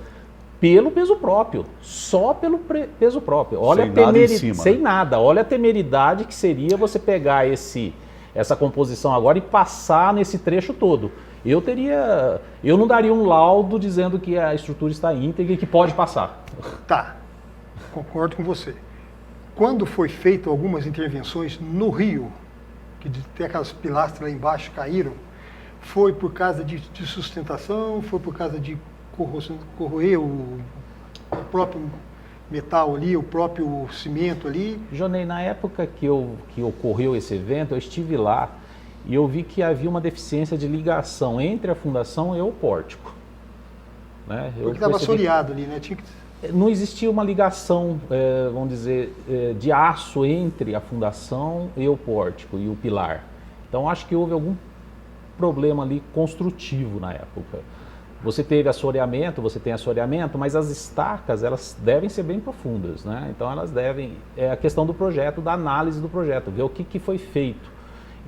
[SPEAKER 2] pelo peso próprio, só pelo peso próprio. Olha
[SPEAKER 1] sem nada em cima,
[SPEAKER 2] sem nada. Olha a temeridade que seria você pegar essa composição agora e passar nesse trecho todo. Eu não daria um laudo dizendo que a estrutura está íntegra e que pode passar.
[SPEAKER 3] Tá, concordo com você. Quando foi feito algumas intervenções no rio, que tem aquelas pilastras lá embaixo que caíram, foi por causa de sustentação, foi por causa de corroer o próprio metal ali, o próprio cimento ali?
[SPEAKER 2] Jonei, na época que ocorreu esse evento, eu estive lá e eu vi que havia uma deficiência de ligação entre a fundação e o pórtico. Né?
[SPEAKER 3] Porque estava assoreado ali, né?
[SPEAKER 2] Não existia uma ligação, vamos dizer, de aço entre a fundação e o pórtico e o pilar. Então acho que houve algum problema ali construtivo na época. Você teve assoreamento, você tem assoreamento, mas as estacas, elas devem ser bem profundas, né? Então elas devem, é a questão do projeto, da análise do projeto, ver o que foi feito.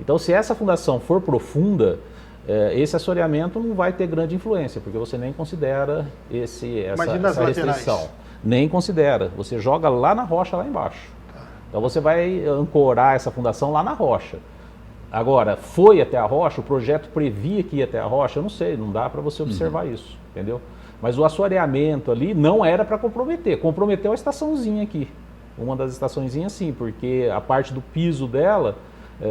[SPEAKER 2] Então se essa fundação for profunda, esse assoreamento não vai ter grande influência, porque você nem considera essa restrição. Nem considera, você joga lá na rocha, lá embaixo. Então você vai ancorar essa fundação lá na rocha. Agora, foi até a rocha, o projeto previa que ia até a rocha, eu não sei, não dá para você observar isso, entendeu? Mas o assoreamento ali não era para comprometeu a estaçãozinha aqui, uma das estaçõezinhas sim, porque a parte do piso dela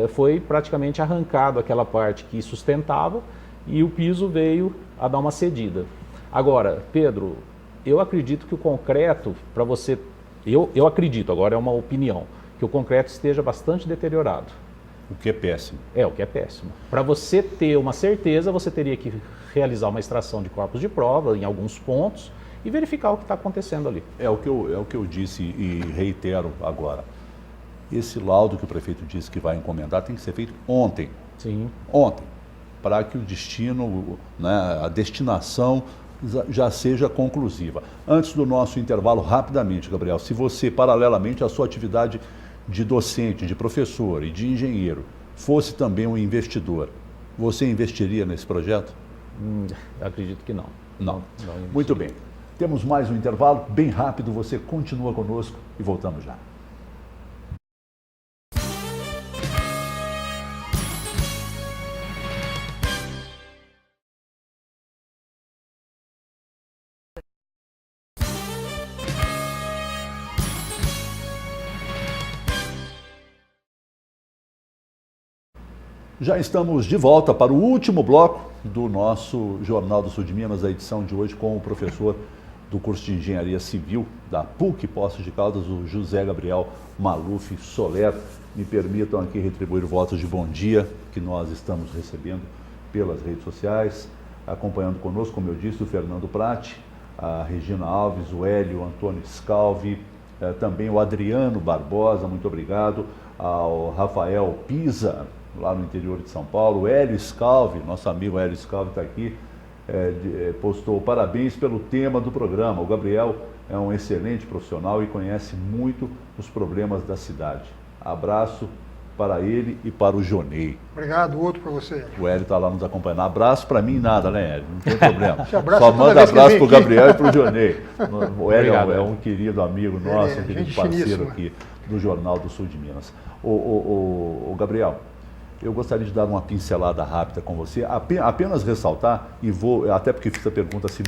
[SPEAKER 2] foi praticamente arrancado, aquela parte que sustentava, e o piso veio a dar uma cedida. Agora, Pedro, eu acredito que o concreto, para você, eu acredito, agora é uma opinião, que o concreto esteja bastante deteriorado.
[SPEAKER 1] O que é péssimo.
[SPEAKER 2] O que é péssimo. Para você ter uma certeza, você teria que realizar uma extração de corpos de prova em alguns pontos e verificar o que está acontecendo ali.
[SPEAKER 1] É o que eu disse e reitero agora. Esse laudo que o prefeito disse que vai encomendar tem que ser feito ontem.
[SPEAKER 2] Sim.
[SPEAKER 1] Ontem. Para que o destino, né, a destinação já seja conclusiva. Antes do nosso intervalo, rapidamente, Gabriel, se você, paralelamente à sua atividade de docente, de professor e de engenheiro, fosse também um investidor, você investiria nesse projeto?
[SPEAKER 2] Acredito que não.
[SPEAKER 1] Não. Muito bem. Temos mais um intervalo, bem rápido, você continua conosco e voltamos já. Já estamos de volta para o último bloco do nosso Jornal do Sul de Minas, a edição de hoje com o professor do curso de Engenharia Civil da PUC Poços de Caldas, o José Gabriel Maluf Soler. Me permitam aqui retribuir votos de bom dia que nós estamos recebendo pelas redes sociais, acompanhando conosco, como eu disse, o Fernando Prati, a Regina Alves, o Hélio Antônio Scalvi, também o Adriano Barbosa, muito obrigado, ao Rafael Pisa, lá no interior de São Paulo, o Hélio Scalvi, nosso amigo Hélio Scalvi está aqui, postou parabéns pelo tema do programa. O Gabriel é um excelente profissional e conhece muito os problemas da cidade. Abraço para ele e para o Jonei.
[SPEAKER 3] Obrigado, outro para você.
[SPEAKER 1] O Hélio está lá nos acompanhando. Abraço para mim nada, né, Hélio? Não tem problema.
[SPEAKER 3] Só
[SPEAKER 1] manda abraço para o Gabriel e para o Jonei. O Hélio é um querido amigo nosso, um querido parceiro aqui do Jornal do Sul de Minas. O Gabriel, eu gostaria de dar uma pincelada rápida com você, apenas ressaltar, e vou, até porque fiz a pergunta assim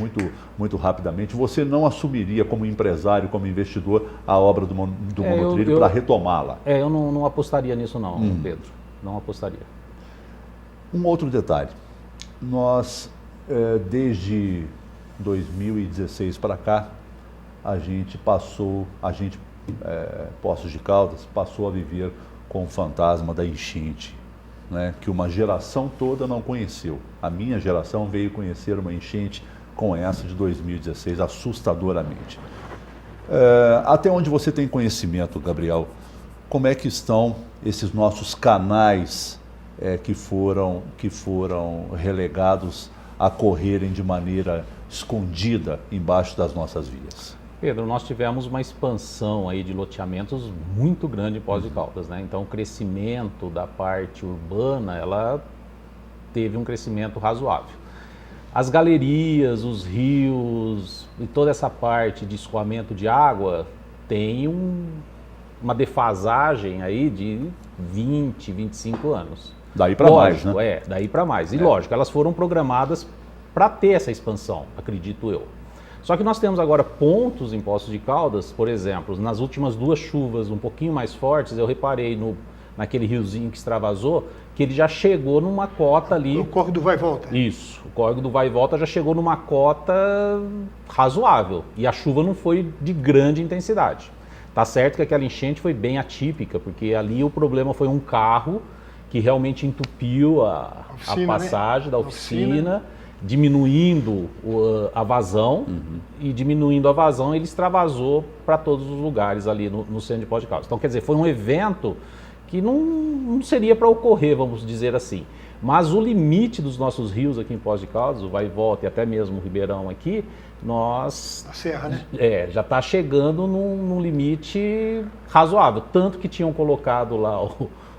[SPEAKER 1] muito rapidamente, você não assumiria como empresário, como investidor, a obra do monotrilho para retomá-la?
[SPEAKER 2] Eu não apostaria nisso não, Pedro, não apostaria.
[SPEAKER 1] Um outro detalhe, nós, desde 2016 para cá, Poços de Caldas, passou a viver com o fantasma da enchente, né, que uma geração toda não conheceu. A minha geração veio conhecer uma enchente com essa de 2016, assustadoramente. Até onde você tem conhecimento, Gabriel, como é que estão esses nossos canais que foram relegados a correrem de maneira escondida embaixo das nossas vias?
[SPEAKER 2] Pedro, nós tivemos uma expansão aí de loteamentos muito grande em Poços de Caldas, né? Então o crescimento da parte urbana, ela teve um crescimento razoável. As galerias, os rios e toda essa parte de escoamento de água tem uma defasagem aí de 20, 25 anos.
[SPEAKER 1] Daí para mais, né?
[SPEAKER 2] Daí para mais. E lógico, elas foram programadas para ter essa expansão, acredito eu. Só que nós temos agora pontos em Poços de Caldas, por exemplo, nas últimas 2 chuvas um pouquinho mais fortes, eu reparei naquele riozinho que extravasou, que ele já chegou numa cota ali...
[SPEAKER 3] O córrego do vai e volta.
[SPEAKER 2] Isso, o córrego do vai e volta já chegou numa cota razoável, e a chuva não foi de grande intensidade. Tá certo que aquela enchente foi bem atípica, porque ali o problema foi um carro que realmente entupiu a passagem, né, da oficina, diminuindo a vazão, e diminuindo a vazão ele extravasou para todos os lugares ali no centro de Poços de Caldas. Então, quer dizer, foi um evento que não seria para ocorrer, vamos dizer assim. Mas o limite dos nossos rios aqui em Poços de Caldas, o vai e volta e até mesmo o Ribeirão aqui,
[SPEAKER 3] a serra, né?
[SPEAKER 2] Já está chegando num limite razoável. Tanto que tinham colocado lá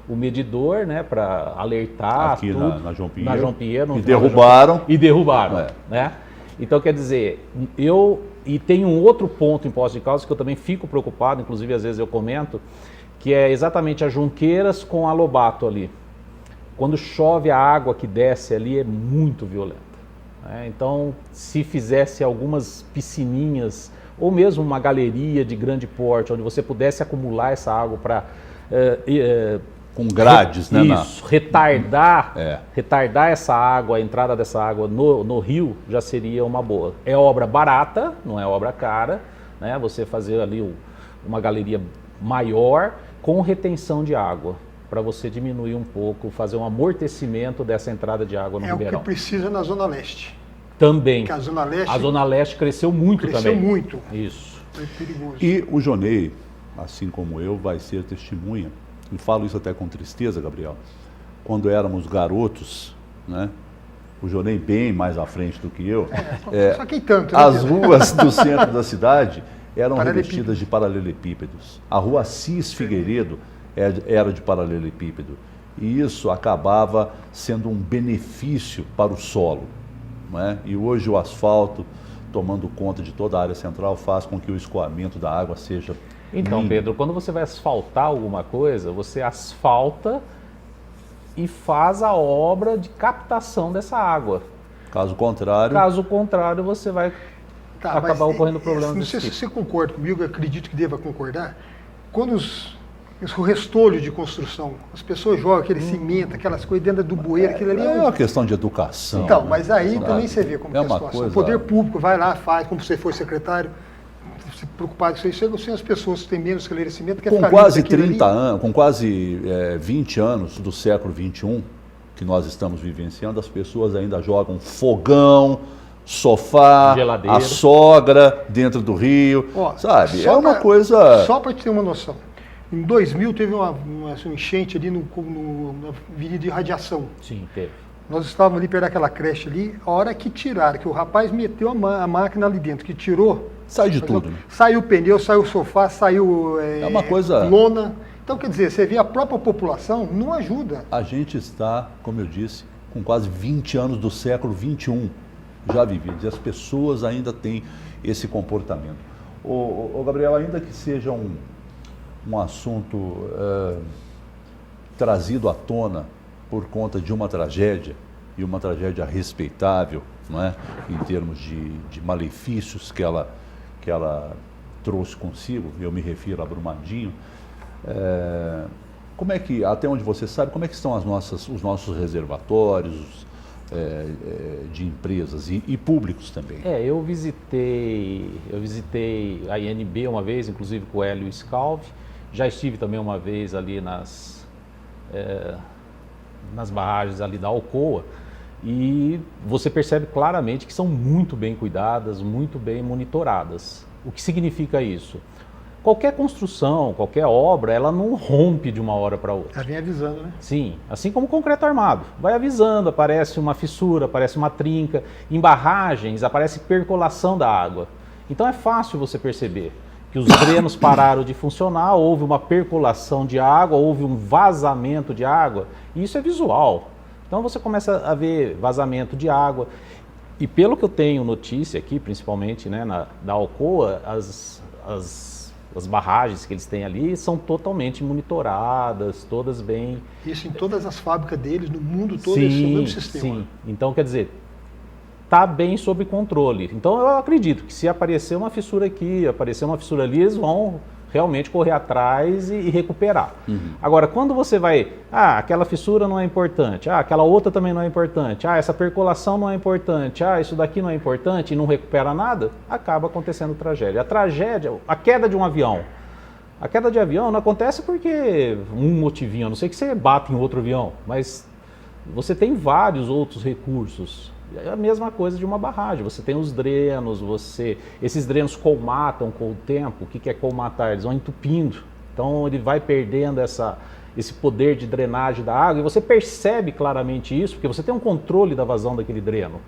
[SPEAKER 2] o medidor, né, para alertar
[SPEAKER 1] aqui
[SPEAKER 2] tudo,
[SPEAKER 1] na João
[SPEAKER 2] Pinheiro.
[SPEAKER 1] E derrubaram.
[SPEAKER 2] Né? Então, quer dizer, e tem um outro ponto em Poços de Caldas que eu também fico preocupado, inclusive às vezes eu comento, que é exatamente as Junqueiras com a Lobato ali. Quando chove, a água que desce ali é muito violenta, né? Então, se fizesse algumas piscininhas, ou mesmo uma galeria de grande porte, onde você pudesse acumular essa água para...
[SPEAKER 1] com grades, né?
[SPEAKER 2] Isso, retardar essa água, a entrada dessa água no rio, já seria uma boa. É obra barata, não é obra cara, né? Você fazer ali uma galeria maior com retenção de água, para você diminuir um pouco, fazer um amortecimento dessa entrada de água no Ribeirão.
[SPEAKER 3] É o que precisa na Zona Leste.
[SPEAKER 2] Também.
[SPEAKER 3] Porque
[SPEAKER 2] a Zona Leste cresceu muito também.
[SPEAKER 3] Cresceu muito.
[SPEAKER 2] Isso.
[SPEAKER 3] É perigoso.
[SPEAKER 1] E o Jonei, assim como eu, vai ser testemunha. E falo isso até com tristeza, Gabriel. Quando éramos garotos, né? O Jonei bem mais à frente do que eu.
[SPEAKER 3] Só que tanto, né?
[SPEAKER 1] As ruas do centro da cidade eram revestidas de paralelepípedos. A rua Assis Figueiredo era de paralelepípedo. E isso acabava sendo um benefício para o solo, né? E hoje o asfalto, tomando conta de toda a área central, faz com que o escoamento da água seja...
[SPEAKER 2] Então, Pedro, quando você vai asfaltar alguma coisa, você asfalta e faz a obra de captação dessa água.
[SPEAKER 1] Caso contrário,
[SPEAKER 2] você vai acabar ocorrendo problemas
[SPEAKER 3] Não
[SPEAKER 2] desse
[SPEAKER 3] sei
[SPEAKER 2] tipo.
[SPEAKER 3] se você concorda comigo, eu acredito que deva concordar. Quando o restolho de construção. As pessoas jogam aquele cimento, aquelas coisas dentro do bueiro, aquilo ali
[SPEAKER 1] É uma questão de educação.
[SPEAKER 3] Então,
[SPEAKER 1] né?
[SPEAKER 3] mas aí também você vê como
[SPEAKER 1] É
[SPEAKER 3] é a
[SPEAKER 1] uma
[SPEAKER 3] situação.
[SPEAKER 1] coisa-
[SPEAKER 3] O poder público vai lá, faz, como você foi secretário, se preocupado com isso aí, chega as pessoas que têm menos esclarecimento, quer
[SPEAKER 1] Com
[SPEAKER 3] ficar
[SPEAKER 1] quase
[SPEAKER 3] vendo aquilo
[SPEAKER 1] 30
[SPEAKER 3] ali.
[SPEAKER 1] anos, com quase 20 anos do século XXI que nós estamos vivenciando, as pessoas ainda jogam fogão, sofá,
[SPEAKER 2] Geladeira.
[SPEAKER 1] a sogra dentro do rio,
[SPEAKER 3] Ó,
[SPEAKER 1] sabe?
[SPEAKER 3] só
[SPEAKER 1] É uma
[SPEAKER 3] pra-
[SPEAKER 1] coisa...
[SPEAKER 3] Só para te ter uma noção. Em 2000 teve uma enchente ali na Avenida de Radiação.
[SPEAKER 2] Sim, teve.
[SPEAKER 3] Nós estávamos ali perto daquela creche ali, a hora que tiraram, que o rapaz meteu a máquina ali dentro, que tirou,
[SPEAKER 1] Sai de tudo, né?
[SPEAKER 3] saiu o pneu, saiu o sofá, saiu
[SPEAKER 1] É uma coisa-
[SPEAKER 3] lona. Então, quer dizer, você vê a própria população não ajuda.
[SPEAKER 1] A gente está, como eu disse, com quase 20 anos do século XXI já vividos, e as pessoas ainda têm esse comportamento. Ô, Gabriel, ainda que seja um assunto trazido à tona por conta de uma tragédia, e uma tragédia respeitável, não é? Em termos de malefícios que ela trouxe consigo, eu me refiro a Brumadinho, como é que, até onde você sabe, como é que estão os nossos reservatórios de empresas e públicos também?
[SPEAKER 2] Eu visitei a INB uma vez, inclusive com o Hélio Scalvi. Já estive também uma vez ali nas barragens ali da Alcoa, e você percebe claramente que são muito bem cuidadas, muito bem monitoradas. O que significa isso? Qualquer construção, qualquer obra, ela não rompe de uma hora para outra.
[SPEAKER 3] Ela vem avisando, né?
[SPEAKER 2] Sim, assim como o concreto armado. Vai avisando, aparece uma fissura, aparece uma trinca. Em barragens, aparece percolação da água. Então é fácil você perceber que os drenos pararam de funcionar, houve uma percolação de água, houve um vazamento de água, e isso é visual. Então você começa a ver vazamento de água. E pelo que eu tenho notícia aqui, principalmente, né, da Alcoa, as barragens que eles têm ali são totalmente monitoradas, todas bem...
[SPEAKER 3] Isso em todas as fábricas deles, no mundo todo, eles têm o mesmo sistema.
[SPEAKER 2] Sim, então quer dizer, está bem sob controle. Então eu acredito que se aparecer uma fissura aqui, aparecer uma fissura ali, eles vão realmente correr atrás e recuperar. Agora, quando você vai, aquela fissura não é importante, aquela outra também não é importante, essa percolação não é importante, isso daqui não é importante e não recupera nada, acaba acontecendo tragédia. A tragédia, a queda de um avião. A queda de avião não acontece porque um motivinho, a não ser que você bata em outro avião, mas você tem vários outros recursos. É a mesma coisa de uma barragem, você tem os drenos, esses drenos colmatam com o tempo. O que é colmatar? Eles vão entupindo, então ele vai perdendo esse poder de drenagem da água, e você percebe claramente isso, porque você tem um controle da vazão daquele dreno.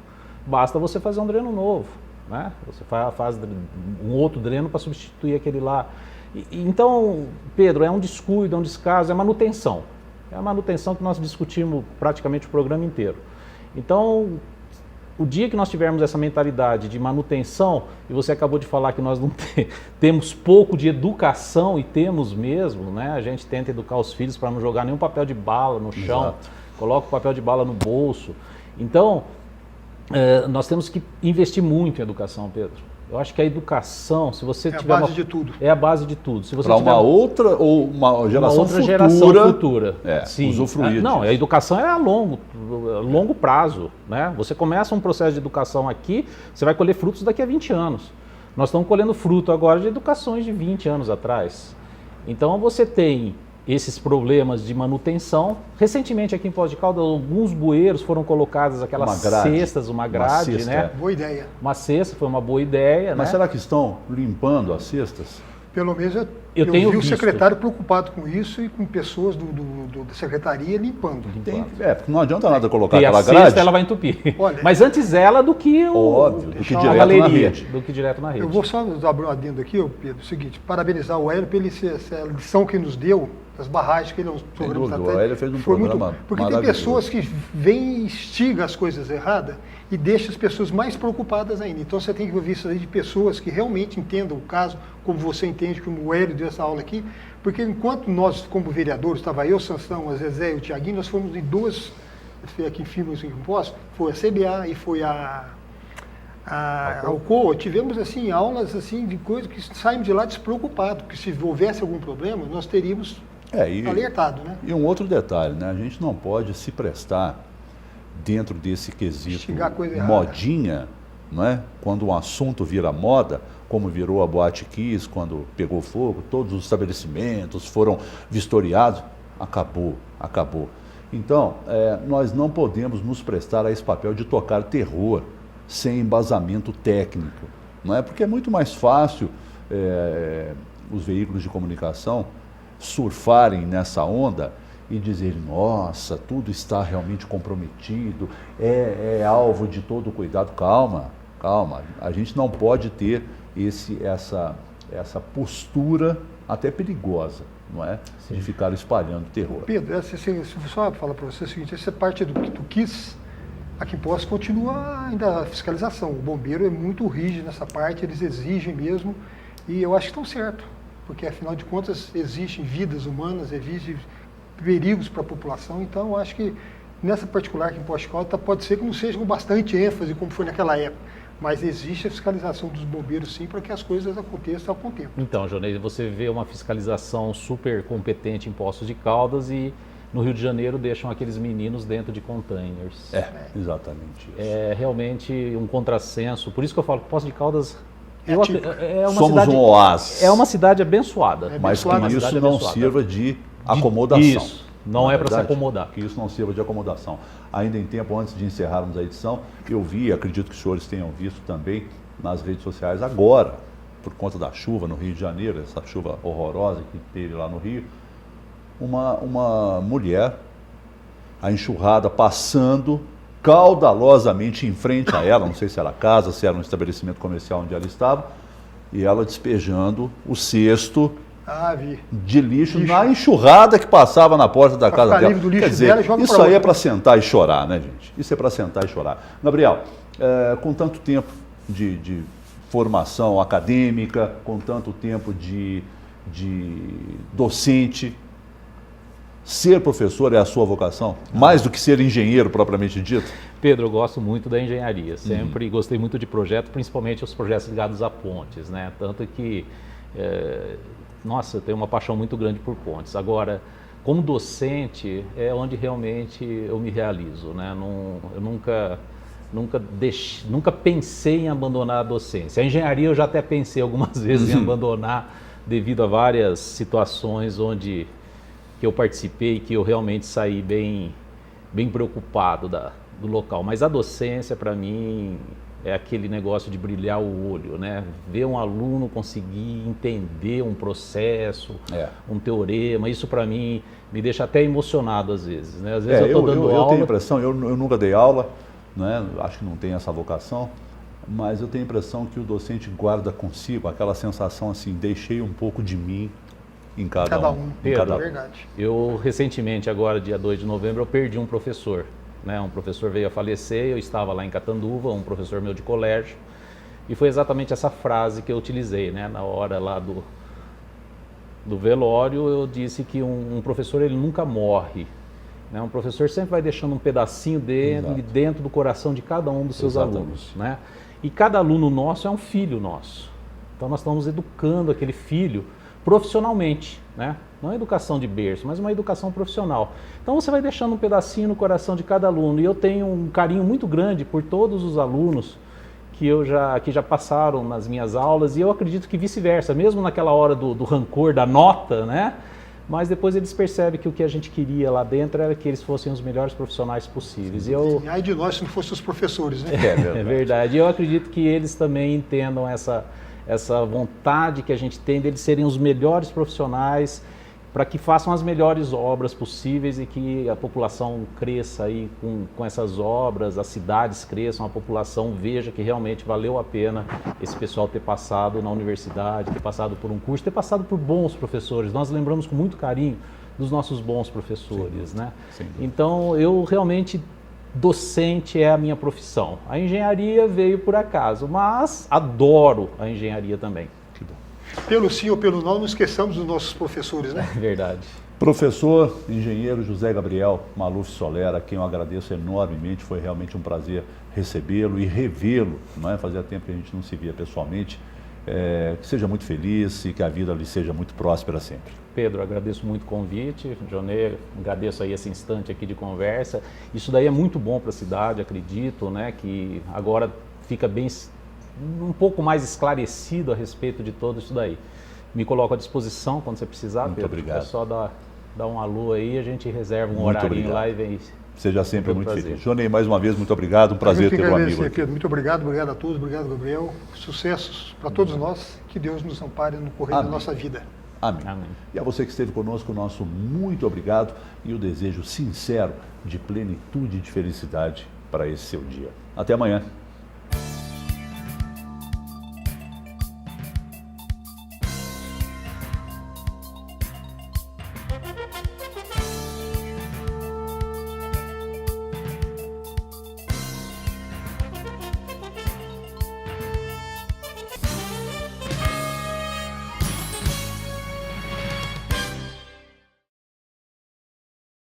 [SPEAKER 2] Basta você fazer um dreno novo, né? Você faz um outro dreno para substituir aquele lá. Então, Pedro, é um descuido, é um descaso, é manutenção. É a manutenção que nós discutimos praticamente o programa inteiro. Então, o dia que nós tivermos essa mentalidade de manutenção, e você acabou de falar que nós não temos pouco de educação, e temos mesmo, né? A gente tenta educar os filhos para não jogar nenhum papel de bala no chão,
[SPEAKER 1] Exato.
[SPEAKER 2] Coloca o papel de bala no bolso. Então, nós temos que investir muito em educação, Pedro. Eu acho que a educação, se você tiver
[SPEAKER 3] a base de tudo.
[SPEAKER 2] É a base de tudo. Se você
[SPEAKER 1] Para
[SPEAKER 2] tiver
[SPEAKER 1] uma outra ou uma geração
[SPEAKER 2] outra
[SPEAKER 1] futura,
[SPEAKER 2] geração futura. Sim.
[SPEAKER 1] usufruir
[SPEAKER 2] Não,
[SPEAKER 1] disso.
[SPEAKER 2] a educação é a longo prazo, né? Você começa um processo de educação aqui, você vai colher frutos daqui a 20 anos. Nós estamos colhendo fruto agora de educações de 20 anos atrás. Então você tem esses problemas de manutenção. Recentemente aqui em Poços de Caldas, alguns bueiros foram colocadas aquelas cestas, uma grade,
[SPEAKER 1] cesta,
[SPEAKER 2] né?
[SPEAKER 3] Boa ideia.
[SPEAKER 2] Uma cesta, foi uma boa ideia,
[SPEAKER 1] Mas
[SPEAKER 2] né?
[SPEAKER 1] será que estão limpando as cestas?
[SPEAKER 3] Pelo menos
[SPEAKER 2] Eu tenho
[SPEAKER 3] vi o
[SPEAKER 2] visto.
[SPEAKER 3] secretário preocupado com isso e com pessoas da secretaria limpando.
[SPEAKER 1] Porque não adianta nada colocar
[SPEAKER 2] E a
[SPEAKER 1] aquela
[SPEAKER 2] cesta,
[SPEAKER 1] grade.
[SPEAKER 2] ela vai entupir.
[SPEAKER 3] Olha,
[SPEAKER 2] Mas antes ela do que
[SPEAKER 1] Óbvio, do que
[SPEAKER 3] deixar
[SPEAKER 1] direto
[SPEAKER 3] uma
[SPEAKER 1] na
[SPEAKER 2] galeria,
[SPEAKER 1] rede.
[SPEAKER 2] do que direto na rede.
[SPEAKER 3] Eu vou só abrir um adendo aqui, Pedro, o seguinte, parabenizar o Hélio pela essa lição que nos deu, das barragens que ele nos programas
[SPEAKER 1] dúvida, o Hélio fez um
[SPEAKER 3] foi
[SPEAKER 1] programa
[SPEAKER 3] muito, porque tem
[SPEAKER 1] maravilhoso.
[SPEAKER 3] pessoas que vêm e instigam as coisas erradas e deixam as pessoas mais preocupadas ainda. Então você tem que ouvir isso aí de pessoas que realmente entendam o caso, como você entende, como o Hélio deu essa aula aqui, porque enquanto nós, como vereadores, estava eu, Sansão, a Zezé e o Tiaguinho, nós fomos em duas, aqui em firmas em impostos, foi a CBA e foi a Alcoa, tivemos assim aulas assim de coisas que saímos de lá despreocupados, porque se houvesse algum problema, nós teríamos alertado, né?
[SPEAKER 1] E um outro detalhe, né? A gente não pode se prestar dentro desse quesito modinha, não é? Quando um assunto vira moda, como virou a Boate Kiss, quando pegou fogo, todos os estabelecimentos foram vistoriados, acabou. Então, nós não podemos nos prestar a esse papel de tocar terror sem embasamento técnico, não é? Porque é muito mais fácil os veículos de comunicação surfarem nessa onda e dizer, nossa, tudo está realmente comprometido, é alvo de todo o cuidado. Calma, a gente não pode ter essa postura até perigosa, não é? Sim. De ficar espalhando terror.
[SPEAKER 3] Pedro, só falar para você o seguinte, essa parte do KISS, aqui em Poços continua ainda a fiscalização, o bombeiro é muito rígido nessa parte, eles exigem mesmo, e eu acho que estão certos, porque afinal de contas existem vidas humanas, existem perigos para a população, então eu acho que nessa particular aqui em Poços de Caldas pode ser que não seja com bastante ênfase como foi naquela época, mas existe a fiscalização dos bombeiros sim para que as coisas aconteçam com o tempo.
[SPEAKER 2] Então, Jonei, você vê uma fiscalização super competente em Poços de Caldas e no Rio de Janeiro deixam aqueles meninos dentro de containers.
[SPEAKER 1] Exatamente isso.
[SPEAKER 2] É realmente um contrassenso, por isso que eu falo que Poços de Caldas
[SPEAKER 1] somos um oásis.
[SPEAKER 2] É uma cidade abençoada.
[SPEAKER 1] Mas que isso não sirva de acomodação.
[SPEAKER 2] Isso, não é para se acomodar.
[SPEAKER 1] Que isso não sirva de acomodação. Ainda em tempo, antes de encerrarmos a edição, eu vi, acredito que os senhores tenham visto também nas redes sociais agora, por conta da chuva no Rio de Janeiro, essa chuva horrorosa que teve lá no Rio, uma mulher, a enxurrada passando caudalosamente em frente a ela, não sei se era casa, se era um estabelecimento comercial onde ela estava, e ela despejando o cesto de lixo na enxurrada que passava na porta da casa dela. Quer dizer, isso aí é para sentar e chorar, né, gente? Isso é para sentar e chorar. Gabriel, com tanto tempo de formação acadêmica, com tanto tempo de docente, ser professor é a sua vocação? Mais do que ser engenheiro propriamente dito?
[SPEAKER 2] Pedro, eu gosto muito da engenharia. Sempre gostei muito de projetos, principalmente os projetos ligados a pontes, né? Tanto que, eu tenho uma paixão muito grande por pontes. Agora, como docente, é onde realmente eu me realizo, né? Eu nunca pensei em abandonar a docência. A engenharia eu já até pensei algumas vezes em abandonar devido a várias situações que eu participei, que eu realmente saí bem preocupado do local. Mas a docência, para mim, é aquele negócio de brilhar o olho, né? Ver um aluno conseguir entender um processo, um teorema, isso para mim me deixa até emocionado às vezes, né? Às vezes eu estou dando aula...
[SPEAKER 1] Eu tenho a impressão, eu nunca dei aula, né? Acho que não tenho essa vocação, mas eu tenho a impressão que o docente guarda consigo aquela sensação assim, deixei um pouco de mim em cada um.
[SPEAKER 3] Pedro, é verdade.
[SPEAKER 2] Eu recentemente, agora dia 2 de novembro, eu perdi um professor. Né? Um professor veio a falecer, eu estava lá em Catanduva, um professor meu de colégio, e foi exatamente essa frase que eu utilizei, né? Na hora lá do velório, eu disse que um professor ele nunca morre, né? Um professor sempre vai deixando um pedacinho dentro do coração de cada um dos seus alunos, né? E cada aluno nosso é um filho nosso, então nós estamos educando aquele filho profissionalmente, né? Não é educação de berço, mas uma educação profissional. Então você vai deixando um pedacinho no coração de cada aluno, e eu tenho um carinho muito grande por todos os alunos que já passaram nas minhas aulas, e eu acredito que vice-versa, mesmo naquela hora do rancor, da nota, né? Mas depois eles percebem que o que a gente queria lá dentro era que eles fossem os melhores profissionais possíveis. E
[SPEAKER 3] ai de nós se não fossem os professores, né?
[SPEAKER 2] É verdade. E eu acredito que eles também entendam essa vontade que a gente tem deles serem os melhores profissionais, para que façam as melhores obras possíveis e que a população cresça aí com essas obras, as cidades cresçam, a população veja que realmente valeu a pena esse pessoal ter passado na universidade, ter passado por um curso, ter passado por bons professores. Nós lembramos com muito carinho dos nossos bons professores, né? Então, eu realmente... docente é a minha profissão. A engenharia veio por acaso, mas adoro a engenharia também.
[SPEAKER 1] Que bom.
[SPEAKER 3] Pelo sim ou pelo não esqueçamos dos nossos professores, né?
[SPEAKER 2] Verdade.
[SPEAKER 1] Professor, engenheiro José Gabriel Maluf Soler, a quem eu agradeço enormemente, foi realmente um prazer recebê-lo e revê-lo, não é? Fazia tempo que a gente não se via pessoalmente, que seja muito feliz e que a vida lhe seja muito próspera sempre.
[SPEAKER 2] Pedro, agradeço muito o convite. Jonê, agradeço aí esse instante aqui de conversa. Isso daí é muito bom para a cidade, acredito, né, que agora fica bem, um pouco mais esclarecido a respeito de tudo isso daí. Me coloco à disposição quando você precisar,
[SPEAKER 1] Muito
[SPEAKER 2] Pedro.
[SPEAKER 1] obrigado.
[SPEAKER 2] É só dar um alô aí, a gente reserva um
[SPEAKER 1] Muito
[SPEAKER 2] horário
[SPEAKER 1] obrigado.
[SPEAKER 2] lá e vem.
[SPEAKER 1] Seja sempre muito
[SPEAKER 2] prazer.
[SPEAKER 1] feliz. Jonê, mais uma vez, muito obrigado. Um prazer ter um amigo aqui.
[SPEAKER 3] Pedro, muito obrigado a todos, obrigado, Gabriel. Sucessos para todos nós, que Deus nos ampare no correr da nossa vida.
[SPEAKER 1] Amém.
[SPEAKER 2] Amém.
[SPEAKER 1] E a você que esteve conosco, nosso muito obrigado e o desejo sincero de plenitude e de felicidade para esse seu dia. Até amanhã.